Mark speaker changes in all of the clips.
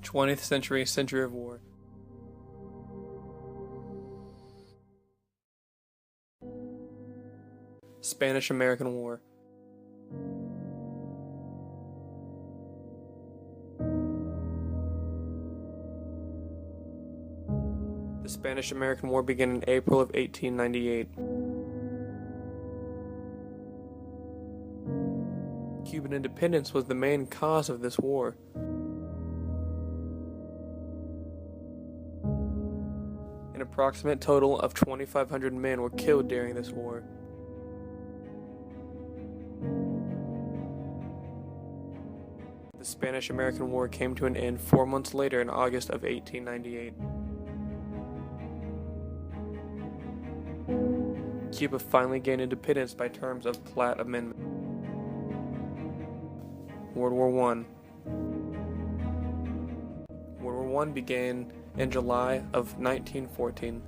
Speaker 1: 20th century, century of war. Spanish-American War. The Spanish-American War began in April of 1898. Cuban independence was the main cause of this war. An approximate total of 2,500 men were killed during this war. The Spanish-American War came to an end 4 months later in August of 1898. Cuba finally gained independence by terms of Platt Amendment. World War I. World War I began in July of 1914.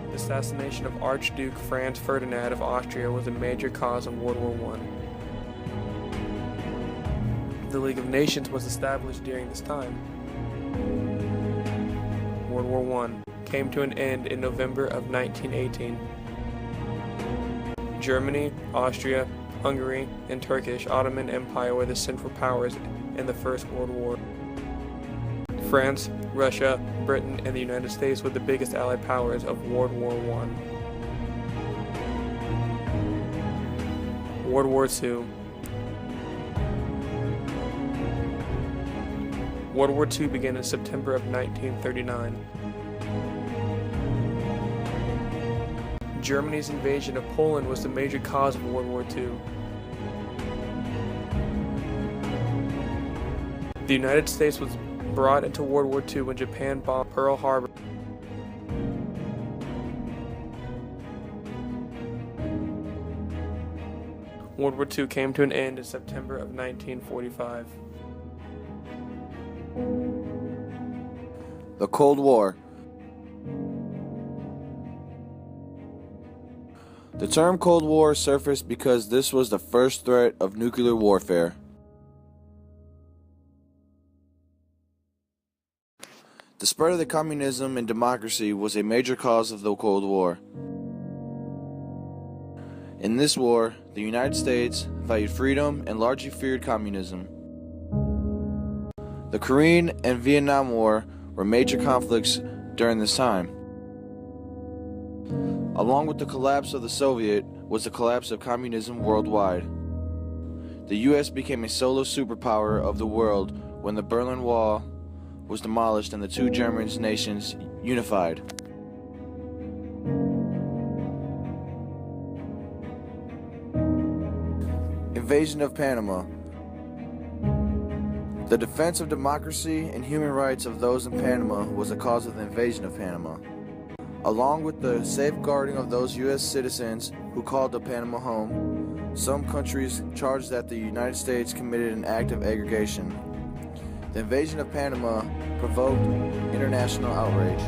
Speaker 1: The assassination of Archduke Franz Ferdinand of Austria was a major cause of World War I. The League of Nations was established during this time. World War I came to an end in November of 1918. Germany, Austria, Hungary, and Turkish Ottoman Empire were the central powers in the First World War. France, Russia, Britain, and the United States were the biggest allied powers of World War I. World War II. World War II began in September of 1939. Germany's invasion of Poland was the major cause of World War II. The United States was brought into World War II when Japan bombed Pearl Harbor. World War II came to an end in September of 1945.
Speaker 2: The Cold War. The term Cold War surfaced because this was the first threat of nuclear warfare. The spread of the communism and democracy was a major cause of the Cold War. In this war, the United States valued freedom and largely feared communism. The Korean and Vietnam War were major conflicts during this time. Along with the collapse of the Soviet was the collapse of communism worldwide. The U.S. became a solo superpower of the world when the Berlin Wall was demolished and the two German nations unified. Invasion of Panama. The defense of democracy and human rights of those in Panama was the cause of the invasion of Panama. Along with the safeguarding of those U.S. citizens who called the Panama home, some countries charged that the United States committed an act of aggregation. The invasion of Panama provoked international outrage.